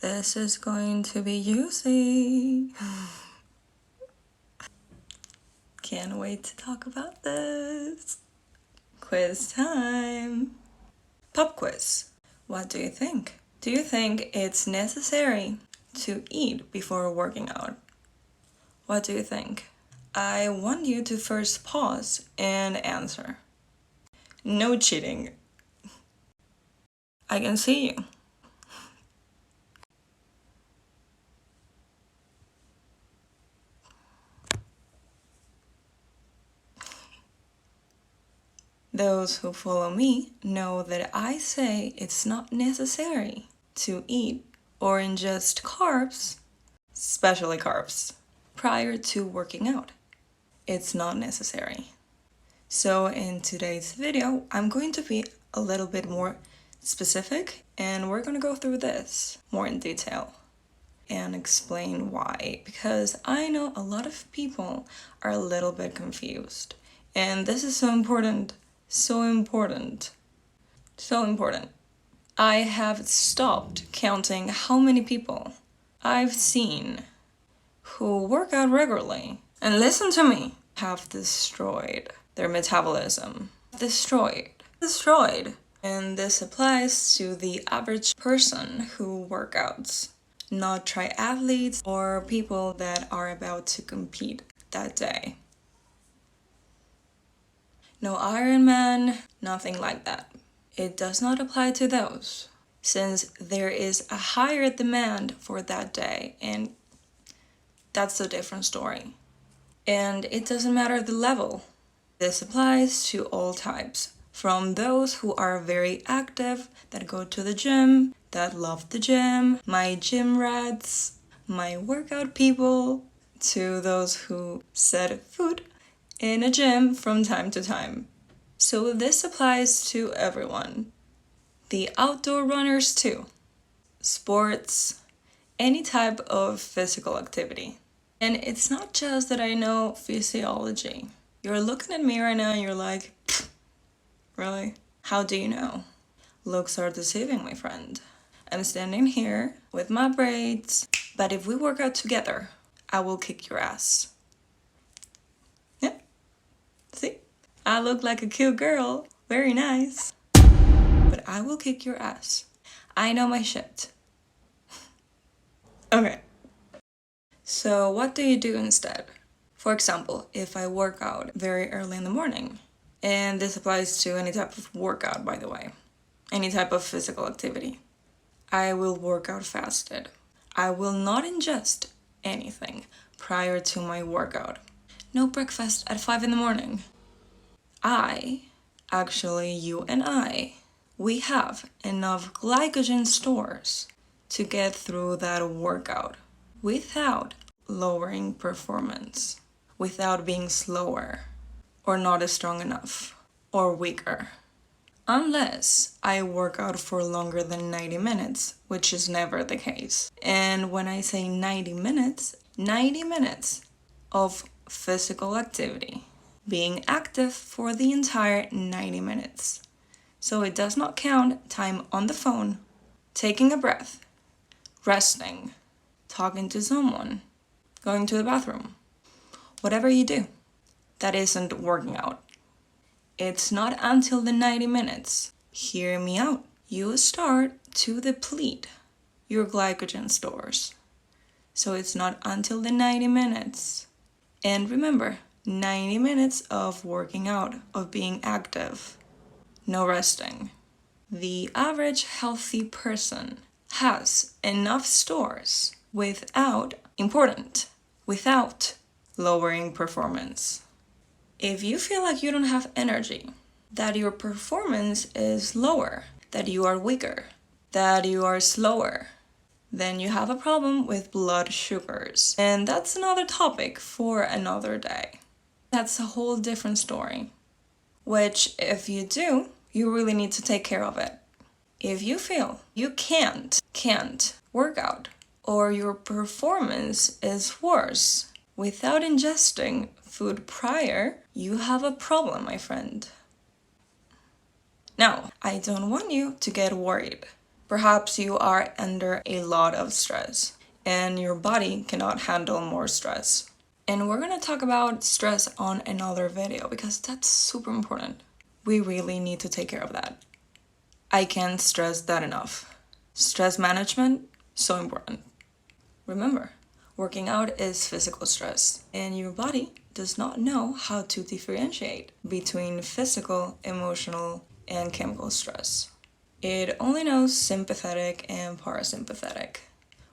This is going to be juicy. Can't wait to talk about this. Quiz time. Pop quiz. What do you think? Do you think it's necessary to eat before working out? What do you think? I want you to first pause and answer. No cheating. I can see you. Those who follow me know that I say it's not necessary to eat or ingest carbs, especially carbs, prior to working out. It's not necessary. So in today's video, I'm going to be a little bit more specific and we're going to go through this more in detail and explain why, because I know a lot of people are a little bit confused and this is so important. So important. So important. I have stopped counting how many people I've seen who work out regularly and listen to me have destroyed their metabolism. Destroyed. And this applies to the average person who workouts, not triathletes or people that are about to compete that day. No Ironman, nothing like that. It does not apply to those, since there is a higher demand for that day, and that's a different story. And it doesn't matter the level. This applies to all types, from those who are very active, that go to the gym, that love the gym, my gym rats, my workout people, to those who set food in a gym from time to time. So this applies to everyone. The outdoor runners too. Sports, any type of physical activity. And it's not just that I know physiology. You're looking at me right now and you're like, really? How do you know? Looks are deceiving, my friend. I'm standing here with my braids, but if we work out together, I will kick your ass. See? I look like a cute girl. Very nice. But I will kick your ass. I know my shit. Okay. So what do you do instead? For example, if I work out very early in the morning, and this applies to any type of workout, by the way, any type of physical activity, I will work out fasted. I will not ingest anything prior to my workout. No breakfast at 5 in the morning. You and I, we have enough glycogen stores to get through that workout without lowering performance, without being slower, or not as strong enough, or weaker. Unless I work out for longer than 90 minutes, which is never the case. And when I say 90 minutes of physical activity. Being active for the entire 90 minutes. So it does not count time on the phone, taking a breath, resting, talking to someone, going to the bathroom. Whatever you do, that isn't working out. It's not until the 90 minutes. Hear me out. You start to deplete your glycogen stores. So it's not until the 90 minutes. And remember, 90 minutes of working out, of being active, no resting. The average healthy person has enough stores without lowering performance. If you feel like you don't have energy, that your performance is lower, that you are weaker, that you are slower, then you have a problem with blood sugars. And that's another topic for another day. That's a whole different story, which if you do, you really need to take care of it. If you feel you can't work out, or your performance is worse without ingesting food prior, you have a problem, my friend. Now, I don't want you to get worried. Perhaps you are under a lot of stress and your body cannot handle more stress. And we're going to talk about stress on another video because that's super important. We really need to take care of that. I can't stress that enough. Stress management, so important. Remember, working out is physical stress, and your body does not know how to differentiate between physical, emotional, and chemical stress. It only knows sympathetic and parasympathetic.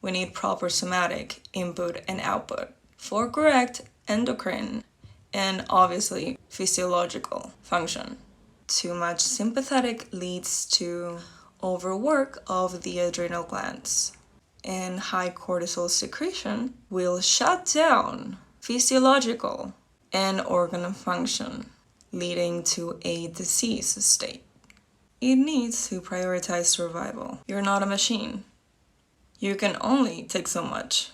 We need proper somatic input and output for correct endocrine and obviously physiological function. Too much sympathetic leads to overwork of the adrenal glands, and high cortisol secretion will shut down physiological and organ function, leading to a disease state. It needs to prioritize survival. You're not a machine. You can only take so much.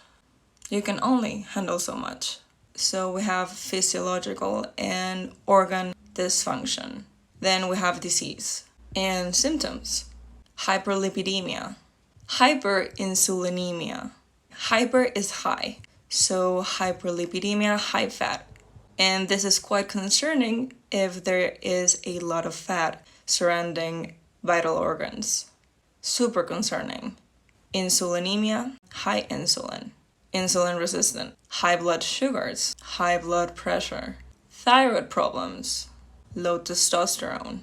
You can only handle so much. So we have physiological and organ dysfunction. Then we have disease and symptoms. Hyperlipidemia, hyperinsulinemia. Hyper is high, so hyperlipidemia, high fat. And this is quite concerning if there is a lot of fat surrounding vital organs. Super concerning. Insulinemia, high insulin. Insulin resistant, high blood sugars, high blood pressure. Thyroid problems, low testosterone,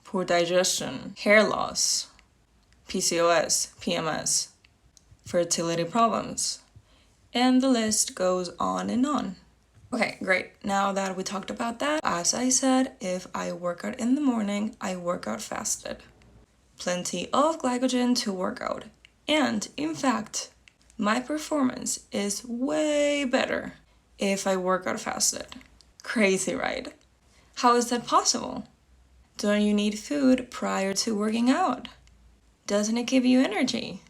poor digestion, hair loss, PCOS, PMS, fertility problems, and the list goes on and on. Okay, great. Now that we talked about that, as I said, if I work out in the morning, I work out fasted. Plenty of glycogen to work out. And in fact, my performance is way better if I work out fasted. Crazy, right? How is that possible? Don't you need food prior to working out? Doesn't it give you energy?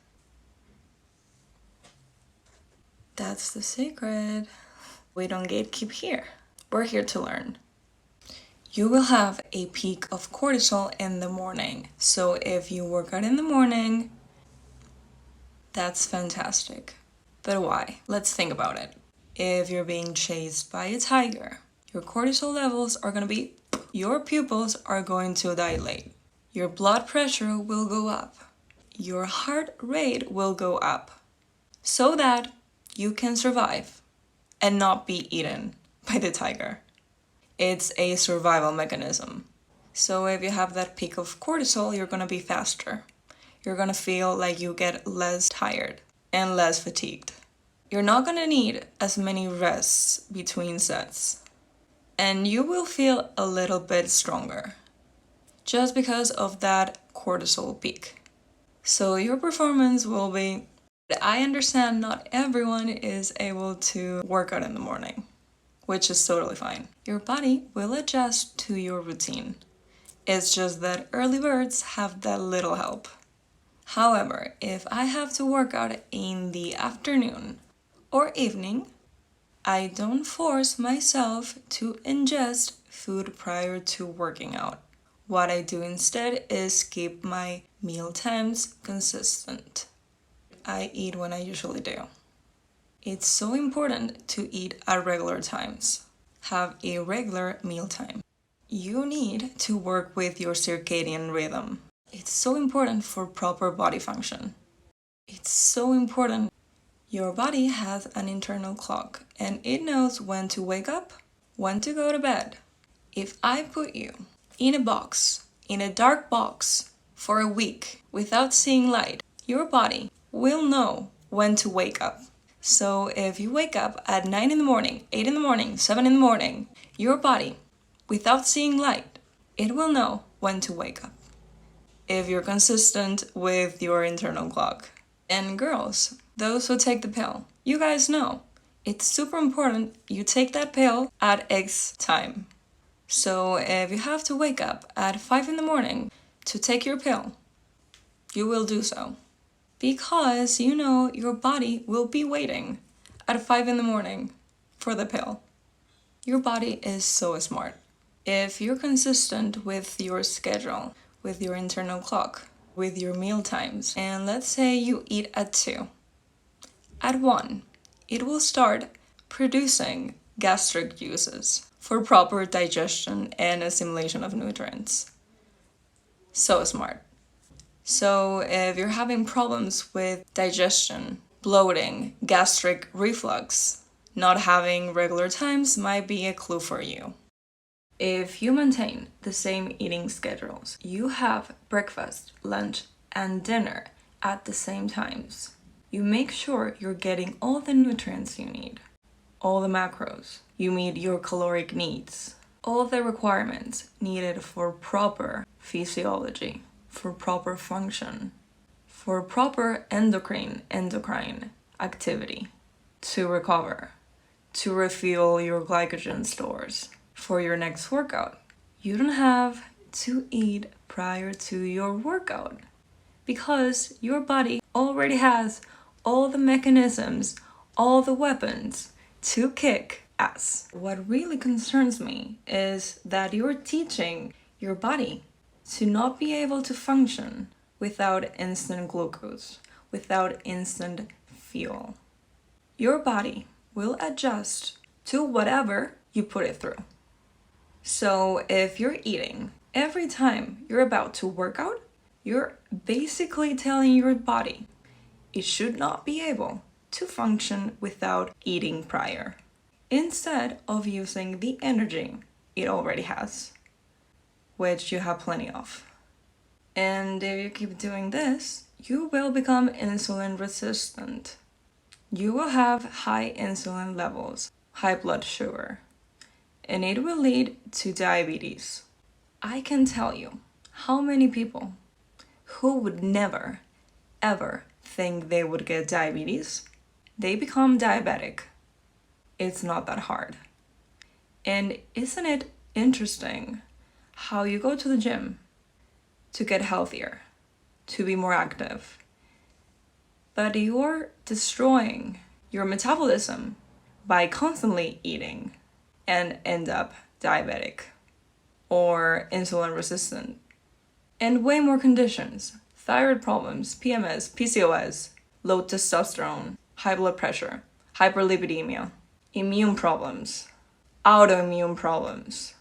That's the secret. We don't gatekeep here. We're here to learn. You will have a peak of cortisol in the morning. So if you work out in the morning, that's fantastic. But why? Let's think about it. If you're being chased by a tiger, your cortisol levels are going to be, your pupils are going to dilate. Your blood pressure will go up. Your heart rate will go up so that you can survive and not be eaten by the tiger. It's a survival mechanism. So if you have that peak of cortisol, you're going to be faster. You're going to feel like you get less tired and less fatigued. You're not going to need as many rests between sets. And you will feel a little bit stronger just because of that cortisol peak. So your performance will be, I understand not everyone is able to work out in the morning, which is totally fine. Your body will adjust to your routine. It's just that early birds have that little help. However, if I have to work out in the afternoon or evening, I don't force myself to ingest food prior to working out. What I do instead is keep my meal times consistent. I eat when I usually do. It's so important to eat at regular times. Have a regular meal time. You need to work with your circadian rhythm. It's so important for proper body function. It's so important. Your body has an internal clock and it knows when to wake up, when to go to bed. If I put you in a box, in a dark box, for a week without seeing light, your body will know when to wake up. So if you wake up at 9 in the morning, 8 in the morning, 7 in the morning, your body, without seeing light, it will know when to wake up. If you're consistent with your internal clock. And girls, those who take the pill, you guys know, it's super important you take that pill at X time. So if you have to wake up at 5 in the morning to take your pill, you will do so. Because you know your body will be waiting at 5 in the morning for the pill. Your body is so smart. If you're consistent with your schedule, with your internal clock, with your meal times. And let's say you eat at 2. At 1, it will start producing gastric juices for proper digestion and assimilation of nutrients. So smart. So if you're having problems with digestion, bloating, gastric reflux, not having regular times might be a clue for you. If you maintain the same eating schedules, you have breakfast, lunch, and dinner at the same times. You make sure you're getting all the nutrients you need, all the macros. You meet your caloric needs, all the requirements needed for proper physiology, for proper function, for proper endocrine activity, to recover, to refuel your glycogen stores for your next workout. You don't have to eat prior to your workout because your body already has all the mechanisms, all the weapons to kick ass. What really concerns me is that you're teaching your body to not be able to function without instant glucose, without instant fuel. Your body will adjust to whatever you put it through. So if you're eating every time you're about to work out, you're basically telling your body it should not be able to function without eating prior, instead of using the energy it already has, which you have plenty of. And if you keep doing this, you will become insulin resistant. You will have high insulin levels, high blood sugar, and it will lead to diabetes. I can tell you how many people who would never, ever think they would get diabetes, they become diabetic. It's not that hard. And isn't it interesting how you go to the gym to get healthier, to be more active, but you're destroying your metabolism by constantly eating and end up diabetic or insulin resistant. And way more conditions: thyroid problems, PMS, PCOS, low testosterone, high blood pressure, hyperlipidemia, immune problems, autoimmune problems,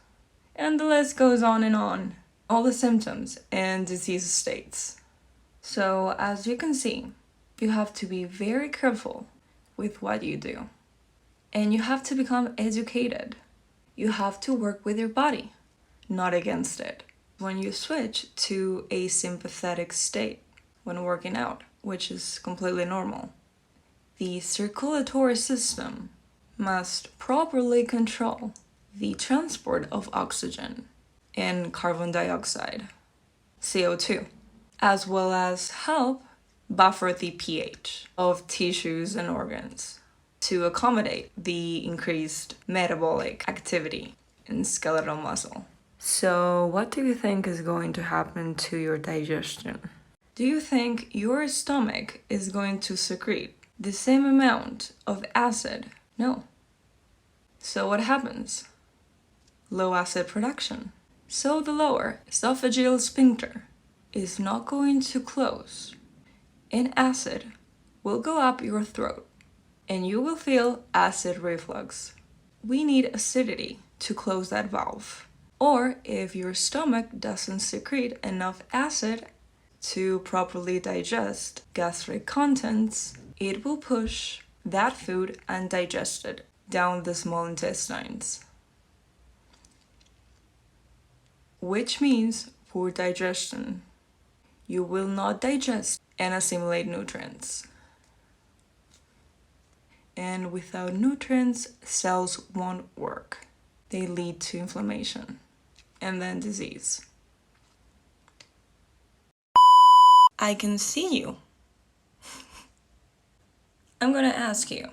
and the list goes on and on. All the symptoms and disease states. So as you can see, you have to be very careful with what you do. And you have to become educated. You have to work with your body, not against it. When you switch to a sympathetic state when working out, which is completely normal, the circulatory system must properly control the transport of oxygen and carbon dioxide, CO2, as well as help buffer the pH of tissues and organs to accommodate the increased metabolic activity in skeletal muscle. So what do you think is going to happen to your digestion? Do you think your stomach is going to secrete the same amount of acid? No. So what happens? Low acid production. So the lower esophageal sphincter is not going to close, and acid will go up your throat, and you will feel acid reflux. We need acidity to close that valve. Or if your stomach doesn't secrete enough acid to properly digest gastric contents, it will push that food undigested down the small intestines, which means poor digestion. You will not digest and assimilate nutrients. And without nutrients, cells won't work. They lead to inflammation and then disease. I can see you. I'm gonna ask you,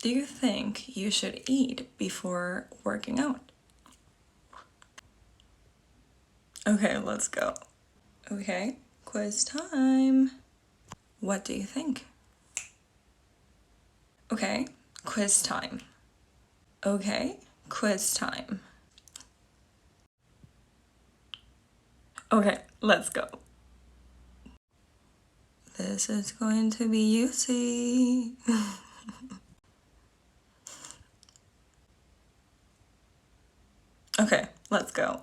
do you think you should eat before working out? Okay, let's go. Okay, quiz time. What do you think? Okay, quiz time. Okay, quiz time. Okay, let's go. This is going to be juicy. Okay, let's go.